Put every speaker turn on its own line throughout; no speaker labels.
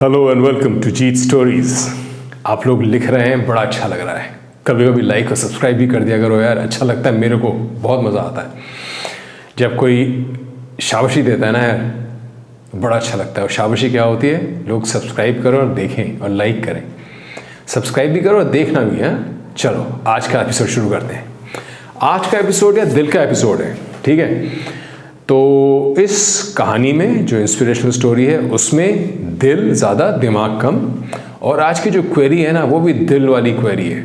Hello and welcome to Jeet stories. आप लोग लिख रहे हैं, बड़ा अच्छा लग रहा है। कभी कभी लाइक और सब्सक्राइब भी कर दिया करो यार, अच्छा लगता है मेरे को, बहुत मज़ा आता है जब कोई शाबाशी देता है ना यार, बड़ा अच्छा लगता है। और शाबाशी क्या होती है, लोग सब्सक्राइब करो और देखें और लाइक करें, सब्सक्राइब भी करो और देखना भी है। चलो आज का एपिसोड शुरू करते हैं। आज का एपिसोड या दिल का एपिसोड है, ठीक है। तो इस कहानी में जो इंस्पिरेशनल स्टोरी है उसमें दिल ज़्यादा दिमाग कम, और आज की जो क्वेरी है ना वो भी दिल वाली क्वेरी है।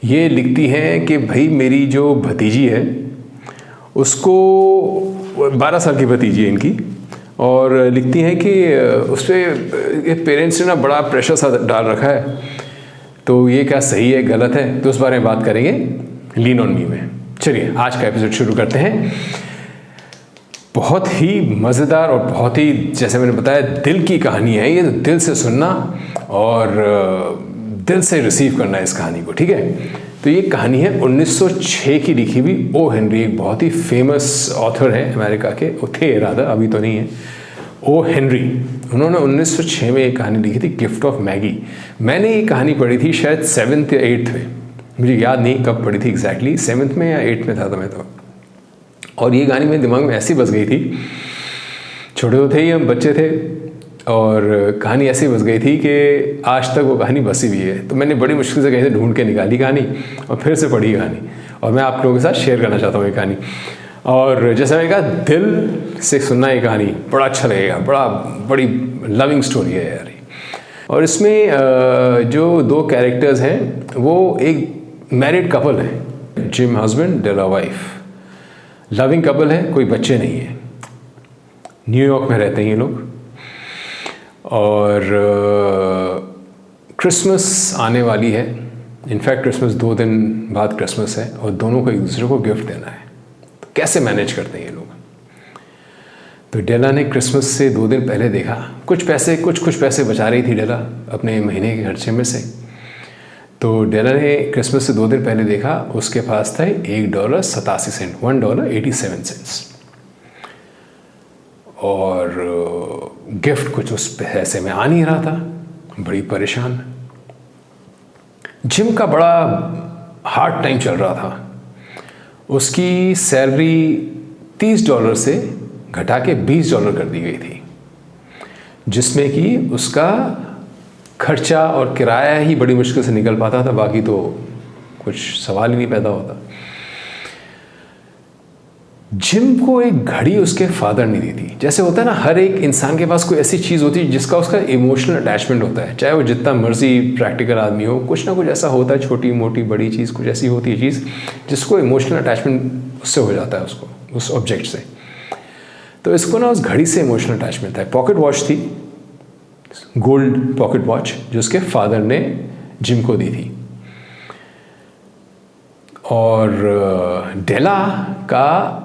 ये लिखती हैं कि भाई मेरी जो भतीजी है उसको 12 साल की भतीजी है इनकी, और लिखती हैं कि उस पर पेरेंट्स ने ना बड़ा प्रेशर सा डाल रखा है, तो ये क्या सही है गलत है, तो उस बारे में बात करेंगे लीन ऑन मी में। चलिए आज का एपिसोड शुरू करते हैं। बहुत ही मज़ेदार और बहुत ही, जैसे मैंने बताया, दिल की कहानी है ये, तो दिल से सुनना और दिल से रिसीव करना है इस कहानी को, ठीक है। तो ये कहानी है 1906 की लिखी हुई। ओ हेनरी एक बहुत ही फेमस ऑथर है अमेरिका के, थे रादर, अभी तो नहीं है। ओ हेनरी, उन्होंने 1906 में एक कहानी लिखी थी, गिफ्ट ऑफ मैगी। मैंने ये कहानी पढ़ी थी शायद 7th या 8th में, मुझे याद नहीं कब पढ़ी थी एग्जैक्टली, 7th में या 8th में था तो मैं तो। और ये कहानी मेरे दिमाग में ऐसी बस गई थी, छोटे तो थे ही, हम बच्चे थे, और कहानी ऐसी बस गई थी कि आज तक वो कहानी बसी हुई है। तो मैंने बड़ी मुश्किल से कहीं से ढूंढ के निकाली कहानी और फिर से पढ़ी कहानी, और मैं आप लोगों के साथ शेयर करना चाहता हूँ ये कहानी। और जैसे मैंने कहा, दिल से सुनना ये कहानी बड़ा अच्छा लगेगा, बड़ी लविंग स्टोरी है यार। और इसमें जो दो कैरेक्टर्स हैं वो एक मैरिड कपल है, जिम हस्बैंड, डेला वाइफ। लविंग कपल है, कोई बच्चे नहीं है, न्यूयॉर्क में रहते हैं ये लोग। और क्रिसमस आने वाली है, इनफैक्ट क्रिसमस 2 दिन बाद क्रिसमस है, और दोनों को एक दूसरे को गिफ्ट देना है। तो कैसे मैनेज करते हैं ये लोग। तो डेला ने क्रिसमस से 2 दिन पहले देखा, कुछ पैसे बचा रही थी डेला अपने महीने के खर्चे में से। तो डेला ने क्रिसमस से 2 दिन पहले देखा, उसके पास था $1.87, $1.87, और गिफ्ट कुछ उस पैसे में आ नहीं रहा था, बड़ी परेशान। जिम का बड़ा हार्ड टाइम चल रहा था, उसकी सैलरी $30 से घटा के $20 कर दी गई थी, जिसमें कि उसका खर्चा और किराया ही बड़ी मुश्किल से निकल पाता था, बाकी तो कुछ सवाल ही नहीं पैदा होता। जिम को एक घड़ी उसके फादर ने दी थी। जैसे होता है ना, हर एक इंसान के पास कोई ऐसी चीज़ होती है जिसका उसका इमोशनल अटैचमेंट होता है, चाहे वो जितना मर्जी प्रैक्टिकल आदमी हो, कुछ ना कुछ ऐसा होता है, छोटी मोटी बड़ी चीज़, कुछ ऐसी होती है चीज़ जिसको इमोशनल अटैचमेंट उससे हो जाता है, उसको उस ऑब्जेक्ट से। तो इसको ना उस घड़ी से इमोशनल अटैचमेंट था। पॉकेट वॉच थी, गोल्ड पॉकेट वॉच, जो उसके फादर ने जिम को दी थी। और डेला का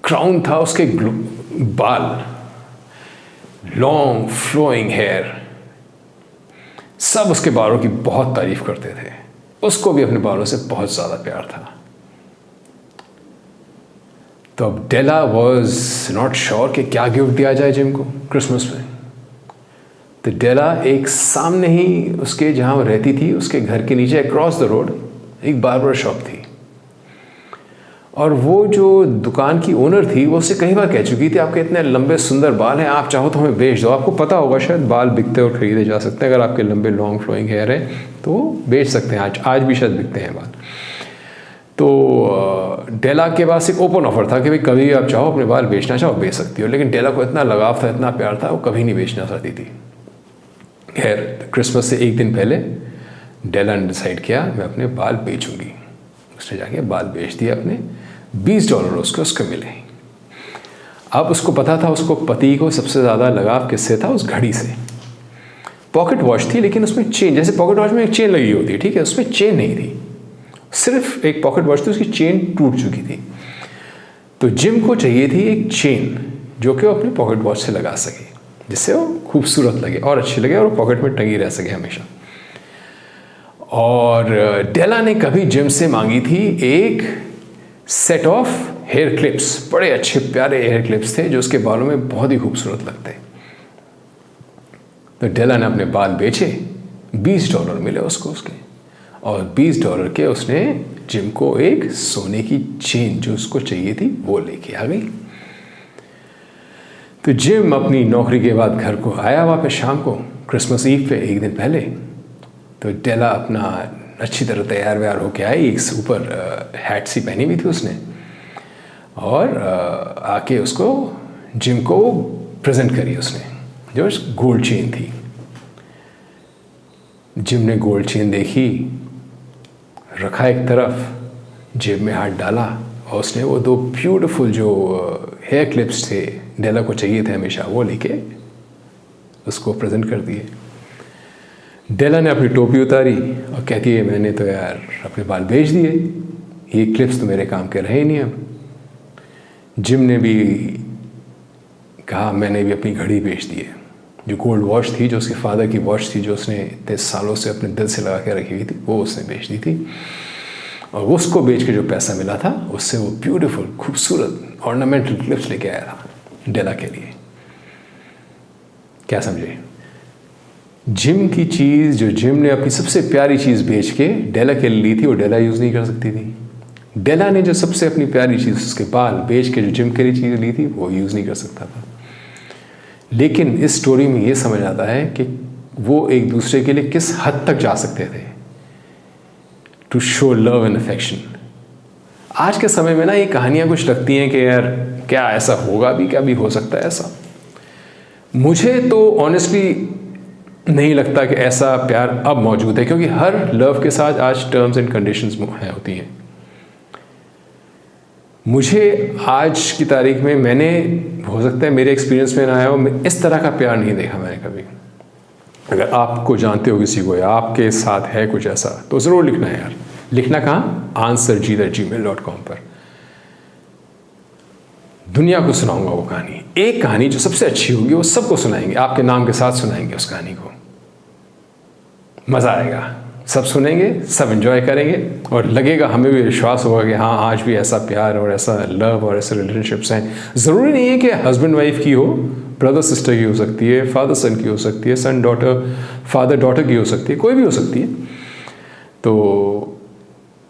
क्राउन था उसके बाल, लॉन्ग फ्लोइंग हेयर, सब उसके बालों की बहुत तारीफ करते थे। उसको भी अपने बालों से बहुत ज़्यादा प्यार था। तो अब डेला वॉज नॉट श्योर कि क्या गिफ्ट दिया जाए जिम को क्रिसमस में। तो डेला एक सामने ही उसके, जहाँ वो रहती थी, उसके घर के नीचे अक्रॉस द रोड एक बार्बर शॉप थी, और वो जो दुकान की ओनर थी वो उससे कई बार कह चुकी थी, आपके इतने लंबे सुंदर बाल हैं, आप चाहो तो हमें बेच दो। आपको पता होगा शायद बाल बिकते और खरीदे जा सकते हैं, अगर आपके लंबे लॉन्ग फ्लोइंग हेयर है तो बेच सकते हैं, आज भी शायद बिकते हैं बाल। तो डेला के पास एक ओपन ऑफर था कि भाई कभी आप चाहो, अपने बाल बेचना चाहो बेच सकती हो। लेकिन डेला को इतना लगाव था, इतना प्यार था, वो कभी नहीं बेचना चाहती थी। खैर, क्रिसमस से एक दिन पहले डेला ने डिसाइड किया मैं अपने बाल बेचूंगी। उसने जाके बाल बेच दिया अपने, $20 उसको मिले। अब उसको पता था, उसको पति को सबसे ज़्यादा लगाव किससे था, उस घड़ी से। पॉकेट वॉच थी, लेकिन उसमें चेन, जैसे पॉकेट वॉच में एक चेन लगी होती है, ठीक है, उसमें चेन नहीं थी, सिर्फ एक पॉकेट वॉच थी, उसकी चेन टूट चुकी थी। तो जिम को चाहिए थी एक चेन जो कि वो अपने पॉकेट वॉच से लगा सके, जिससे वो खूबसूरत लगे और अच्छी लगे और पॉकेट में टंगी रह सके हमेशा। और डेला ने कभी जिम से मांगी थी एक सेट ऑफ हेयर क्लिप्स, बड़े अच्छे प्यारे हेयर क्लिप्स थे जो उसके बालों में बहुत ही खूबसूरत लगते। तो डेला ने अपने बाल बेचे, $20 मिले उसको उसके, और $20 के उसने जिम को एक सोने की चेन जो उसको चाहिए थी वो लेके आ गई। तो जिम अपनी नौकरी के बाद घर को आया वापस शाम को, क्रिसमस ईव पे एक दिन पहले। तो डेला अपना अच्छी तरह तैयार व्यार होके आई, एक ऊपर हैट सी पहनी हुई थी उसने, और आके उसको जिम को प्रेजेंट करी उसने, जो गोल्ड चेन थी। जिम ने गोल्ड चेन देखी, रखा एक तरफ, जेब में हाथ डाला, और उसने वो 2 ब्यूटीफुल जो हेयर क्लिप्स थे, डेला को चाहिए थे हमेशा, वो लेके उसको प्रेजेंट कर दिए। डेला ने अपनी टोपी उतारी और कहती है मैंने तो यार अपने बाल बेच दिए, ये क्लिप्स तो मेरे काम के रहे ही नहीं अब। जिम ने भी कहा मैंने भी अपनी घड़ी बेच दी है, जो गोल्ड वॉच थी, जो उसके फादर की वॉच थी, जो उसने इतने सालों से अपने दिल से लगा के रखी हुई थी, वो उसने बेच दी थी। और उसको बेच के जो पैसा मिला था उससे वो ब्यूटीफुल खूबसूरत ऑर्नामेंटल क्लिप्स लेके आया था डेला के लिए। क्या समझे? जिम की चीज़ जो जिम ने अपनी सबसे प्यारी चीज़ बेच के डेला के लिए ली थी, वो डेला यूज़ नहीं कर सकती थी। डेला ने जो सबसे अपनी प्यारी चीज़, उसके बाल बेच के जो जिम के लिए चीज़ ली थी, वो यूज़ नहीं कर सकता था। लेकिन इस स्टोरी में ये समझ आता है कि वो एक दूसरे के लिए किस हद तक जा सकते थे to show love and affection. आज के समय में ना ये कहानियाँ कुछ लगती हैं कि यार क्या ऐसा होगा भी, क्या भी हो सकता है ऐसा। मुझे तो ऑनेस्टली नहीं लगता कि ऐसा प्यार अब मौजूद है, क्योंकि हर लव के साथ आज टर्म्स एंड कंडीशंस होती हैं। मुझे आज की तारीख में, मैंने, हो सकता है मेरे एक्सपीरियंस में ना आया हो, इस तरह का प्यार नहीं देखा मैंने कभी। अगर आपको जानते हो किसी को या आपके साथ है कुछ ऐसा, तो ज़रूर लिखना है यार। लिखना कहाँ? answerjeet@gmail.com पर। दुनिया को सुनाऊंगा वो कहानी, एक कहानी जो सबसे अच्छी होगी वो सबको सुनाएंगे, आपके नाम के साथ सुनाएंगे उस कहानी को। मज़ा आएगा, सब सुनेंगे, सब एंजॉय करेंगे, और लगेगा, हमें भी विश्वास होगा कि हाँ आज भी ऐसा प्यार और ऐसा लव और ऐसे रिलेशनशिप्स हैं। ज़रूरी नहीं है कि हस्बैंड वाइफ की हो, ब्रदर सिस्टर की हो सकती है, फादर सन की हो सकती है, सन डॉटर, फादर डॉटर की हो सकती है, कोई भी हो सकती है। तो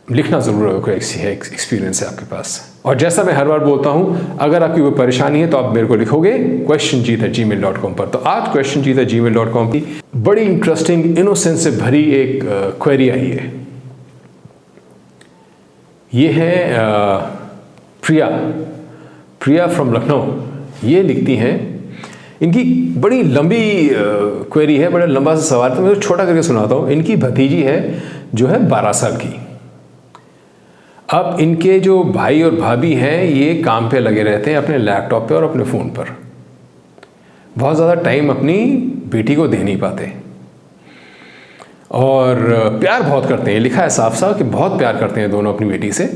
लिखना ज़रूर है, कोई एक्सपीरियंस है आपके पास। और जैसा मैं हर बार बोलता हूँ, अगर आपकी कोई परेशानी है तो आप मेरे को लिखोगे questionjeet@gmail.com पर। तो आज questionjeet@gmail.com की बड़ी इंटरेस्टिंग, इनोसेंस से भरी एक क्वेरी आई है। ये है प्रिया फ्रॉम लखनऊ। ये लिखती हैं, इनकी बड़ी लंबी क्वेरी है, बड़ा लंबा सा सवाल, तो मैं छोटा करके सुनाता हूँ। इनकी भतीजी है जो है 12 साल की। अब इनके जो भाई और भाभी हैं ये काम पे लगे रहते हैं, अपने लैपटॉप पे और अपने फ़ोन पर। बहुत ज़्यादा टाइम अपनी बेटी को दे नहीं पाते, और प्यार बहुत करते हैं। लिखा है साफ साफ कि बहुत प्यार करते हैं दोनों अपनी बेटी से,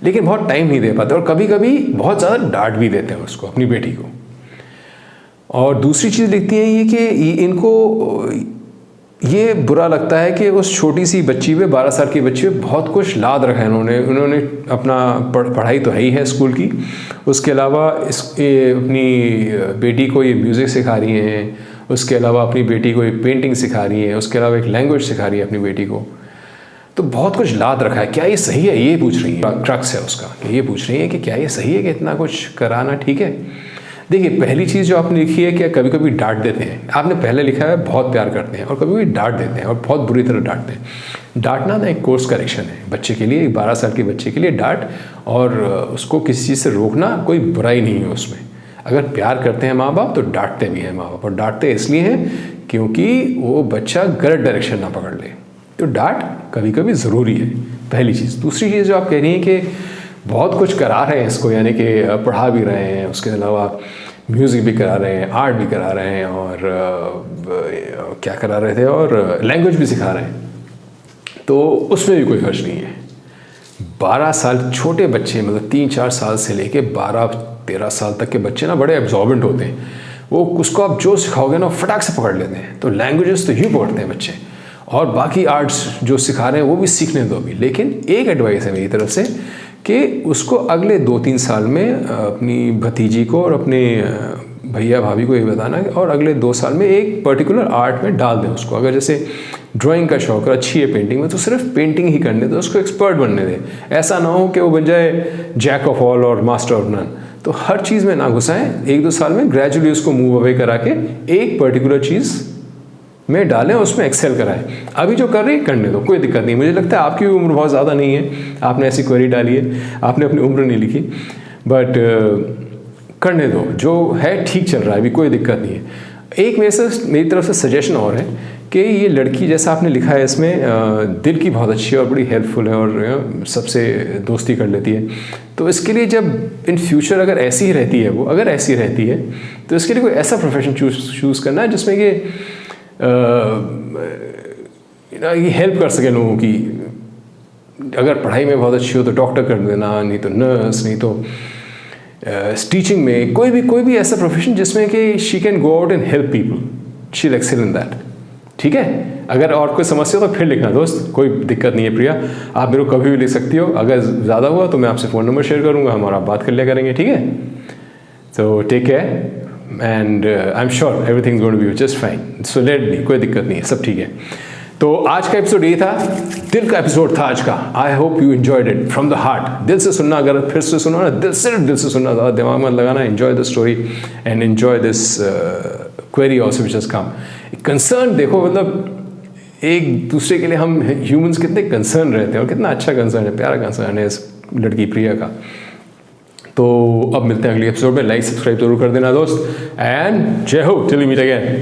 लेकिन बहुत टाइम नहीं दे पाते, और कभी कभी बहुत ज़्यादा डांट भी देते हैं उसको, अपनी बेटी को। और दूसरी चीज़ लिखती है ये कि इनको ये बुरा लगता है कि उस छोटी सी बच्ची पे, 12 साल की बच्ची पे बहुत कुछ लाद रखा है उन्होंने अपना पढ़ाई तो है ही है स्कूल की, उसके अलावा अपनी बेटी को ये म्यूज़िक सिखा रही हैं, उसके अलावा अपनी बेटी को एक पेंटिंग सिखा रही है, उसके अलावा एक लैंग्वेज सिखा रही है अपनी बेटी को। तो बहुत कुछ लाद रखा है। क्या ये सही है, ये पूछ रही है, क्रक्स है उसका, कि ये पूछ रही है कि क्या ये सही है कि इतना कुछ कराना ठीक है। देखिए, पहली चीज़ जो आपने लिखी है कि कभी कभी डांट देते हैं। आपने पहले लिखा है बहुत प्यार करते हैं, और कभी कभी डांट देते हैं, और बहुत बुरी तरह डांटते हैं। डांटना ना एक कोर्स करेक्शन है बच्चे के लिए, 12 साल के बच्चे के लिए डांट, और उसको किसी चीज़ से रोकना कोई बुराई नहीं है उसमें। अगर प्यार करते हैं माँ बाप तो डांटते भी हैं माँ बाप, और डांटते इसलिए हैं क्योंकि वो बच्चा गलत डायरेक्शन ना पकड़ ले। तो डांट कभी कभी ज़रूरी है, पहली चीज़। दूसरी चीज़ जो आप कह रही हैं कि बहुत कुछ करा रहे हैं इसको, यानी कि पढ़ा भी रहे हैं, उसके अलावा म्यूज़िक भी करा रहे हैं, आर्ट भी करा रहे हैं, और क्या करा रहे थे, और लैंग्वेज भी सिखा रहे हैं, तो उसमें भी कोई खर्च नहीं है। 12 साल छोटे बच्चे, मतलब 3-4 साल से लेके 12-13 साल तक के बच्चे ना बड़े एब्जॉर्बेंट होते हैं। वो उसको आप जो सिखाओगे ना फटाक से पकड़ लेते हैं। तो लैंग्वेजेस तो यूँ पकड़ते हैं बच्चे, और बाकी आर्ट्स जो सिखा रहे हैं वो भी सीखने दो भी। लेकिन एक एडवाइस है मेरी तरफ से कि उसको अगले 2-3 साल में अपनी भतीजी को और अपने भैया भाभी को ये बताना और अगले 2 साल में एक पर्टिकुलर आर्ट में डाल दें उसको। अगर जैसे ड्राइंग का शौक है, अच्छी है पेंटिंग में, तो सिर्फ पेंटिंग ही करने दो, उसको एक्सपर्ट बनने दें। ऐसा ना हो कि वो बन जाए जैक ऑफ ऑल और मास्टर ऑफ नन। तो हर चीज़ में ना घुसाएं, 1-2 साल में ग्रेजुअली उसको मूव अवे करा के एक पर्टिकुलर चीज़ में डालें, उसमें एक्सेल कराएं। अभी जो कर रहे हैं करने दो, कोई दिक्कत नहीं। मुझे लगता है आपकी उम्र बहुत ज़्यादा नहीं है, आपने ऐसी क्वेरी डाली है, आपने अपनी उम्र नहीं लिखी, बट करने दो, जो है ठीक चल रहा है, अभी कोई दिक्कत नहीं है। एक मेरी तरफ से सजेशन और है कि ये लड़की जैसा आपने लिखा है इसमें दिल की बहुत अच्छी है और बड़ी हेल्पफुल है और सबसे दोस्ती कर लेती है। तो इसके लिए जब इन फ्यूचर अगर ऐसी ही रहती है, वो अगर ऐसी रहती है, तो इसके लिए कोई ऐसा प्रोफेशन चूज़ करना है जिसमें कि ये हेल्प कर सके लोगों की। अगर पढ़ाई में बहुत अच्छी हो तो डॉक्टर कर देना, नहीं तो नर्स, नहीं तो टीचिंग में, कोई भी ऐसा प्रोफेशन जिसमें कि she can go out and help people, she will excel in that. ठीक है, अगर और कोई समस्या हो तो फिर लिखना दोस्त, कोई दिक्कत नहीं है प्रिया, आप मेरे को कभी भी लिख सकती हो। अगर ज़्यादा हुआ तो मैं आपसे फ़ोन नंबर शेयर करूँगा, हमारा बात कर लिया करेंगे। ठीक है, तो take care and I am sure everything is going to be just fine. So let be, कोई दिक्कत नहीं है, सब ठीक है। तो आज का एपिसोड ये था, दिल का एपिसोड था आज का। I hope you enjoyed it from the heart. दिल से सुनना, अगर फिर से सुना ना, सिर्फ दिल से सुनना, ज़्यादा दिमाग मत लगाना। Enjoy the story and enjoy this query also which has come. Concern देखो, मतलब एक दूसरे के लिए हम ह्यूमंस कितने कंसर्न रहते हैं, और कितना अच्छा कंसर्न है, प्यारा कंसर्न है इस लड़की प्रिया का। तो अब मिलते हैं अगले एपिसोड में। लाइक सब्सक्राइब जरूर कर देना दोस्त, एंड जय हो, टिल वी मीट अगेन।